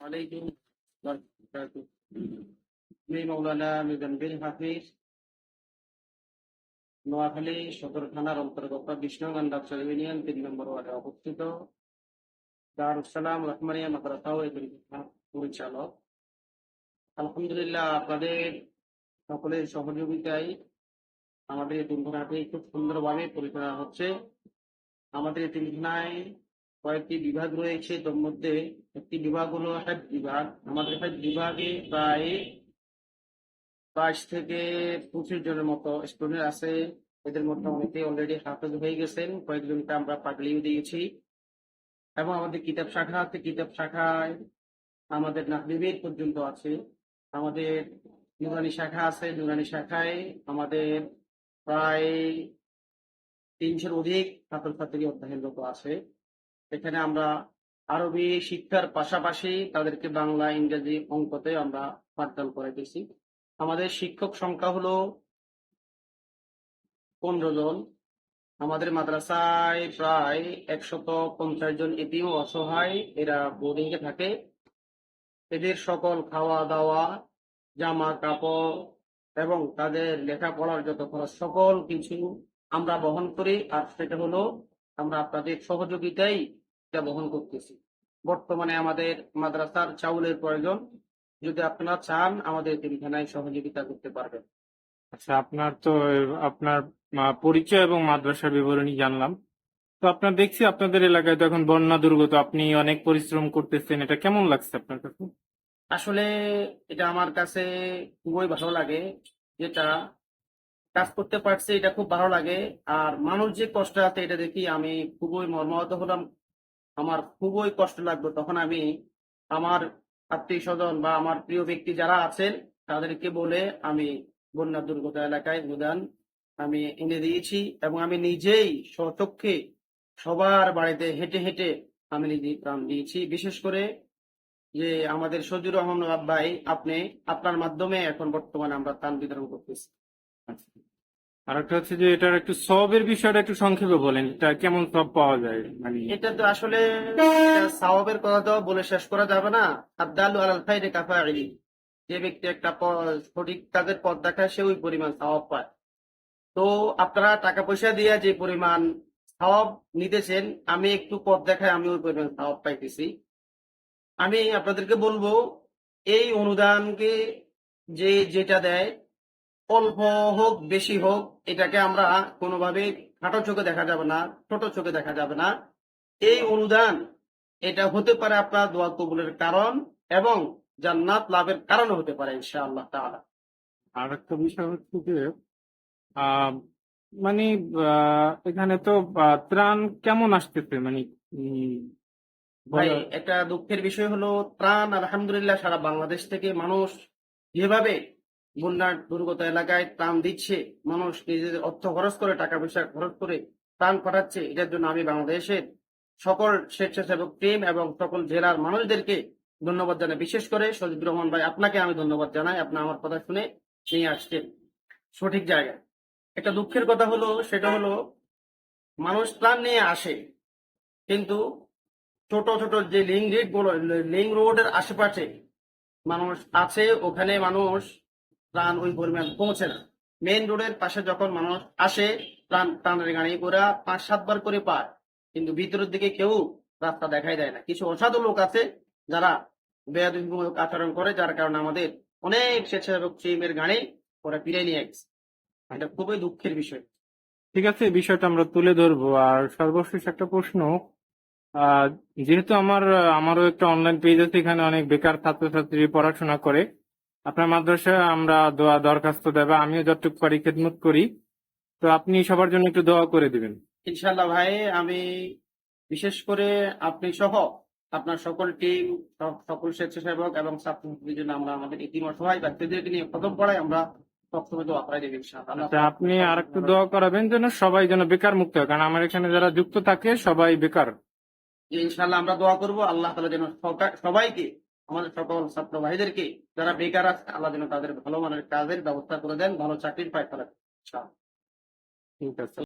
আলাইকুম বারাকাতুহু। আমি মাওলানা মুজাম্মিল হাফিজ, নোয়াখালী সদর থানার অন্তর্গত বিষ্ণুগন্ধা ইউনিয়ন ৩ নম্বর ওয়ার্ডে অবস্থিত দারুস সালাম রহমানিয়া মাদ্রাসা ও পরিচালক। আলহামদুলিল্লাহ, আপনাদের সকলের সহযোগিতায় আমাদের এই তিনখানাটি খুব সুন্দরভাবে পরিচালনা হচ্ছে। আমাদের এই তিনখানায় কয়েকটি বিভাগ রয়েছে, তার মধ্যে একটি বিভাগ হলো হেফজ বিভাগ। আমাদের হেফজ বিভাগে প্রায় 22 থেকে 25 জনের মতো স্টুডেন্ট আছে। এদের মধ্যে অনেকে অলরেডি হাফেজ হয়ে গেছেন, কয়েকজনকে আমরা পাগলিও দিয়েছি। এবং আমাদের কিতাব শাখা আছে, কিতাব শাখায় আমাদের নাহবিবির পর্যন্ত আছে। আমাদের নুরানি শাখা আছে, নুরানি শাখায় আমাদের প্রায় 300-এর অধিক ছাত্রছাত্রী অধ্যয়নরত আছে। এখানে আমরা আরবি শিক্ষার পাশাপাশি তাদেরকে বাংলা, ইংরেজি, অঙ্কতে আমরা পাঠদান করাইতেছি। আমাদের শিক্ষক সংখ্যা হলো 15 জন। আমাদের মাদ্রাসায় প্রায় 150 জন এতিম ও অসহায় এরা বোর্ডিং এ থাকে। এদের সকল খাওয়া দাওয়া, জামা কাপড় এবং তাদের লেখাপড়ার যত খরচ সকল কিছু আমরা বহন করি। আর সেটা হলো আমরা আপনাদের সহযোগিতায় এটা বহন করতেছি। বর্তমানে আমাদের মাদ্রাসার চাউলের প্রয়োজন, যদি আপনারা চান আমাদের তিনখানায় সহযোগিতা করতে পারবেন। আচ্ছা, আপনার পরিচয় এবং মাদ্রাসার বিবরণী জানলাম। তো আপনার দেখছি আপনাদের এলাকায় তো এখন বন্যা দুর্গত, আপনি অনেক পরিশ্রম করতেছেন, এটা কেমন লাগছে আপনার কাছে? আসলে এটা আমার কাছে খুবই ভালো লাগে, যেটা কাজ করতে পারছি এটা খুব ভালো লাগে। আর মানুষ যে কষ্ট আছে এটা দেখি আমি খুবই মর্মাহত হলাম। আমার খুবই কষ্ট লাগবে তখন আমি আমার আত্মীয় স্বজন বা আমার প্রিয় ব্যক্তি যারা আছেন তাদেরকে বলে আমি বন্যা দুর্গত এলাকায় অনুদান আমি এনে দিয়েছি। এবং আমি নিজেই স্বচক্ষে সবার বাড়িতে হেঁটে হেঁটে আমি নিজে ত্রাণ দিয়েছি। বিশেষ করে যে আমাদের সজির রহমান ভাই, আপনি আপনার মাধ্যমে এখন বর্তমানে আমরা ত্রাণ বিতরণ করতেছি। আচ্ছা, আর একটা হচ্ছে যে এটার একটু সবের বিষয়টা একটু সংক্ষেপে বলেন, এটা কেমন সব পাওয়া যায় মানে? এটা তো আসলে এটা সাওয়াবের কথা তো বলে শেষ করা যাবে না। আদালু আলাল খাইরি কাফাইলি, যে ব্যক্তি একটা সঠিক কাজের পথ দেখায় সে ওই পরিমাণ সওয়াব পায়। তো আপনারা টাকা পয়সা দিয়ে যে পরিমাণ সওয়াব নিতেছেন, আমি একটু পথ দেখায় আমি ওই পরিমাণ সওয়াব পাইতেছি। আমি আপনাদেরকে বলবো এই অনুদানকে যে যেটা দেয়, অল্প হোক বেশি হোক, এটাকে আমরা কোনোভাবে খাটো চোখে দেখা যাবে না, ছোট চোখে দেখা যাবে না। এই অনুদান এটা হতে পারে আপনার দোয়া কবুলের কারণ এবং জান্নাত লাভের কারণও হতে পারে ইনশাআল্লাহ তাআলা। আর একটা বিষয় হচ্ছে যে আহ মানে এখানে তো ত্রাণ কেমন আসতেছে মানে উম, ভাই, বলা একটা দুঃখের বিষয় হলো ত্রাণ আলহামদুলিল্লাহ সারা বাংলাদেশ থেকে মানুষ যেভাবে বন্যার দুর্গত এলাকায় ত্রাণ দিচ্ছে, মানুষ নিজেদের অর্থ খরচ করে, টাকা পয়সা খরচ করে ত্রাণ পাঠাচ্ছে। এটার জন্য আমি বাংলাদেশের সকল স্বেচ্ছাসেবক টিম এবং সকল জেলার মানুষদেরকে ধন্যবাদ জানাই। বিশেষ করে সজিবুর রহমান ভাই, আপনাকে আমি ধন্যবাদ জানাই। আপনি আমার কথা শুনে নিয়ে আসছেন সঠিক জায়গায়। একটা দুঃখের কথা হলো, সেটা হলো মানুষ ত্রাণ নিয়ে আসে, কিন্তু ছোট ছোট যে লিঙ্ক রোডের আশেপাশে মানুষ আছে, ওখানে মানুষ ত্রাণ ওই পরিমাণ পৌঁছে না। মেইন রোডের পাশে যখন মানুষ আসে ত্রাণের গাড়ি ওরা 5-7 বার করে পায়, কিন্তু ভিতরের দিকে কেউ রাস্তা দেখাই দেয় না। কিছু অসাধু লোক আছে যারা বেয়াদবিমূলক আচরণ করে, যার কারণে আমাদের অনেক স্বেচ্ছাসেবক টিমের গাড়ি ওরা ফিরে নিয়ে গেছে। এটা খুবই দুঃখের বিষয়। ঠিক আছে, এই বিষয়টা আমরা তুলে ধরবো। আর সর্বশেষ একটা প্রশ্ন, আহ যেহেতু আমারও একটা অনলাইন পেজ আছে, এখানে অনেক বেকার ছাত্রছাত্রী পড়াশোনা করে, আপনার মাদ্রাসায় আমরা দোয়া দরখাস্ত দেবা, আমিও যতটুকু পারি খেদমত করি, তো আপনি সবার জন্য একটু দোয়া করে দিবেন। ইনশাল্লাহ ভাই, আমি বিশেষ করে আপনি সহ আপনার সকল টিম, সকল স্বেচ্ছাসেবক এবং ছাত্রছাত্রীদের জন্য আমরা আমাদের ইতিম অসহায় ব্যক্তিদেরকে নিয়ে প্রথম পড়াই আমরা সবসময় দোয়া করাই দেব ইনশাআল্লাহ। আচ্ছা, আপনি আর একটু দোয়া করাবেন যেন সবাই যেন বেকার মুক্ত হয়, কারণ আমার এখানে যারা যুক্ত থাকে সবাই বেকার। যে ইনশাআল্লাহ আমরা দোয়া করব আল্লাহ তাআলা যেন সবাইকে, আমাদের সকল ছাত্র ভাইদেরকে যারা বেকার আছে, আল্লাহ যেন তাদের ভালো মানের কাজের ব্যবস্থা করে দেন, ভালো চাকরির পায় তারা। ঠিক আছে।